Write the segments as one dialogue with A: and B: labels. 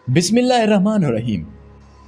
A: बिस्मिल्लाहिर्रहमानिर्रहीम।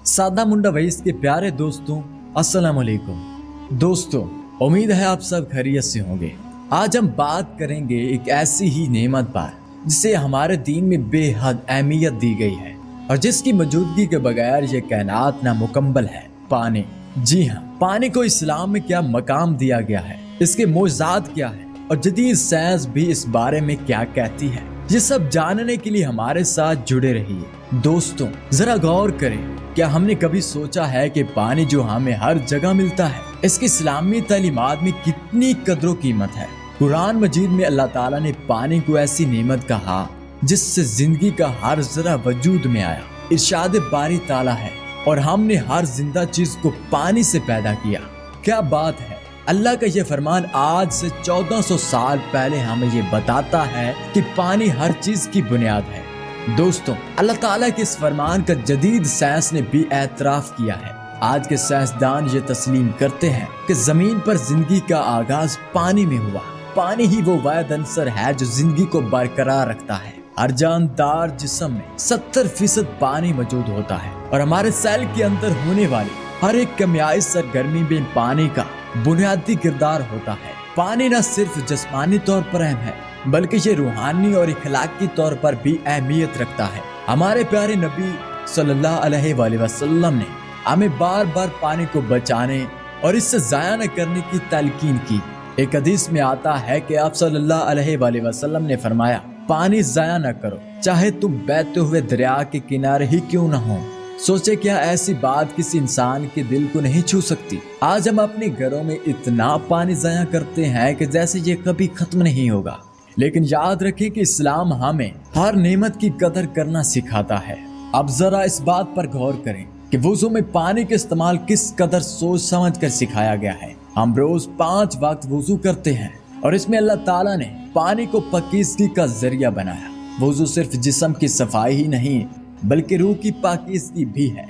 A: सादा मुंडा वईस के प्यारे दोस्तों, अस्सलाम वालेकुम। दोस्तों, उम्मीद है आप सब खैरियत से होंगे। आज हम बात करेंगे एक ऐसी ही नेमत पर जिसे हमारे दीन में बेहद अहमियत दी गई है और जिसकी मौजूदगी के बगैर ये कायनात नामुकम्मल है। पानी। जी हाँ, पानी को इस्लाम में क्या मकाम दिया गया है, इसके मोजात क्या है और जदीद साइंस भी इस बारे में क्या कहती है, ये सब जानने के लिए हमारे साथ जुड़े रहिए। दोस्तों, जरा गौर करें, क्या हमने कभी सोचा है कि पानी जो हमें हर जगह मिलता है, इसकी इस्लामी तालीमात में कितनी कदर कीमत है। कुरान मजीद में अल्लाह ताला ने पानी को ऐसी नेमत कहा जिससे जिंदगी का हर जरा वजूद में आया। इरशाद बारी ताला है, और हमने हर जिंदा चीज को पानी से पैदा किया। क्या बात है। अल्लाह का ये फरमान आज से 1400 साल पहले हमें ये बताता है कि पानी हर चीज की बुनियाद है। दोस्तों, अल्लाह ताला के इस फरमान का जदीद साइंस ने भी एतराफ किया है। आज के साइंसदान ये तस्लीम करते हैं कि जमीन पर जिंदगी का आगाज पानी में हुआ। पानी ही वो वाहिद अंसर है जो जिंदगी को बरकरार रखता है। हर जानदार जिस्म में 70% पानी मौजूद होता है और हमारे सेल के अंदर होने वाली हर एक केमियाई सरगर्मी में पानी का बुनियादी किरदार होता है। पानी न सिर्फ जिस्मानी तौर पर अहम है, बल्कि ये रूहानी और इखलाकी तौर पर भी अहमियत रखता है। हमारे प्यारे नबी सल्लल्लाहु अलैहि वसल्लम ने हमें बार बार पानी को बचाने और इससे ज़ाया न करने की तलकीन की। एक हदीस में आता है कि आप सल्लल्लाहु अलैहि वसल्लम ने फरमाया, पानी ज़ाया न करो, चाहे तुम बहते हुए दरिया के किनारे ही क्यों न हो। सोचे, क्या ऐसी बात किसी इंसान के दिल को नहीं छू सकती। आज हम अपने घरों में इतना पानी ज़ाया करते हैं कि जैसे ये कभी खत्म नहीं होगा। लेकिन याद रखें कि इस्लाम हमें हर नेमत की कदर करना सिखाता है। अब जरा इस बात पर गौर करें कि वुज़ू में पानी का इस्तेमाल किस कदर सोच समझ कर सिखाया गया है। हम रोज 5 वक्त वुज़ू करते हैं और इसमें अल्लाह ताला ने पानी को पाकीज़गी का जरिया बनाया। वुज़ू सिर्फ जिस्म की सफाई ही नहीं बल्कि रूह की पाकीज़गी भी है।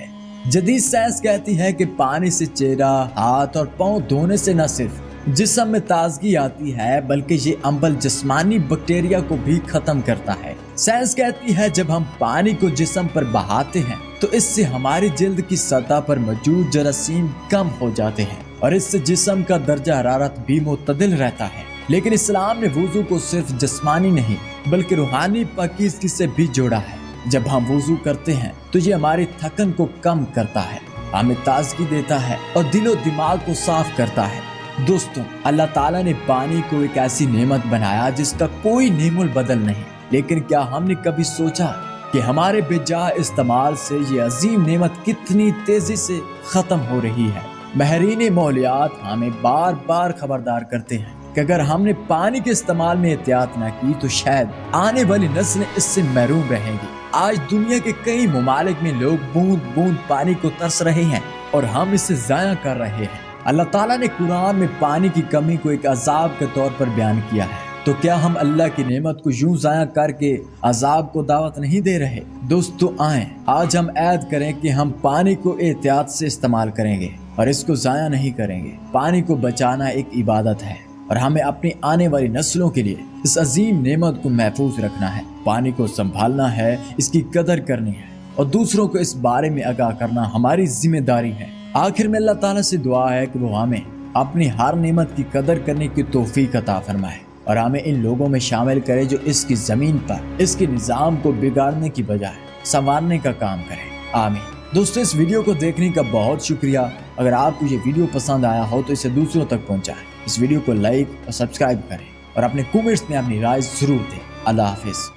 A: जदीद साइंस कहती है कि पानी से चेहरा, हाथ और पाँव धोने से न सिर्फ जिस्म में ताजगी आती है बल्कि ये अम्बल जिस्मानी बैक्टीरिया को भी खत्म करता है। साइंस कहती है जब हम पानी को जिस्म पर बहाते हैं तो इससे हमारी जिल्द की सतह पर मौजूद जरासीम कम हो जाते हैं और इससे जिस्म का दर्जा हरारत भी मुतदिल रहता है। लेकिन इस्लाम ने वुज़ू को सिर्फ जिस्मानी नहीं बल्कि रूहानी पाकीज़गी से भी जोड़ा है। जब हम वुज़ू करते हैं तो ये हमारी थकन को कम करता है, हमें ताजगी देता है और दिलो दिमाग को साफ करता है। दोस्तों, अल्लाह ताला ने पानी को एक ऐसी नेमत बनाया जिसका कोई नेमुल बदल नहीं। लेकिन क्या हमने कभी सोचा कि हमारे बेजा इस्तेमाल से ये अजीम नेमत कितनी तेजी से खत्म हो रही है। महरीन मौलियात हमें बार बार खबरदार करते हैं कि अगर हमने पानी के इस्तेमाल में एहतियात न की तो शायद आने वाली नस्लें इससे महरूम रहेंगी। आज दुनिया के कई ममालिक में लोग बूंद बूंद पानी को तरस रहे हैं और हम इसे ज़ाया कर रहे हैं। अल्लाह ताला ने कुरान में पानी की कमी को एक अजाब के तौर पर बयान किया है। तो क्या हम अल्लाह की नेमत को यूं ज़ाया करके अजाब को दावत नहीं दे रहे। दोस्तों, आएं आज हम ऐद करें कि हम पानी को एहतियात से इस्तेमाल करेंगे और इसको ज़ाया नहीं करेंगे। पानी को बचाना एक इबादत है और हमें अपनी आने वाली नस्लों के लिए इस अजीम नेमत को महफूज रखना है। पानी को संभालना है, इसकी कदर करनी है और दूसरों को इस बारे में आगाह करना हमारी जिम्मेदारी है। आखिर में अल्लाह ताला से दुआ है कि वो हमें अपनी हर नेमत की कदर करने की तौफीक अता फरमाए और हमें इन लोगों में शामिल करे जो इसकी जमीन पर इसके निज़ाम को बिगाड़ने की बजाय संवारने का काम करें। आमीन। दोस्तों, इस वीडियो को देखने का बहुत शुक्रिया। अगर आपको ये वीडियो पसंद आया हो तो इसे दूसरों तक पहुंचाएं। इस वीडियो को लाइक और सब्सक्राइब करें और अपने कमेंट्स में अपनी राय जरूर दें। अल्लाह हाफिज।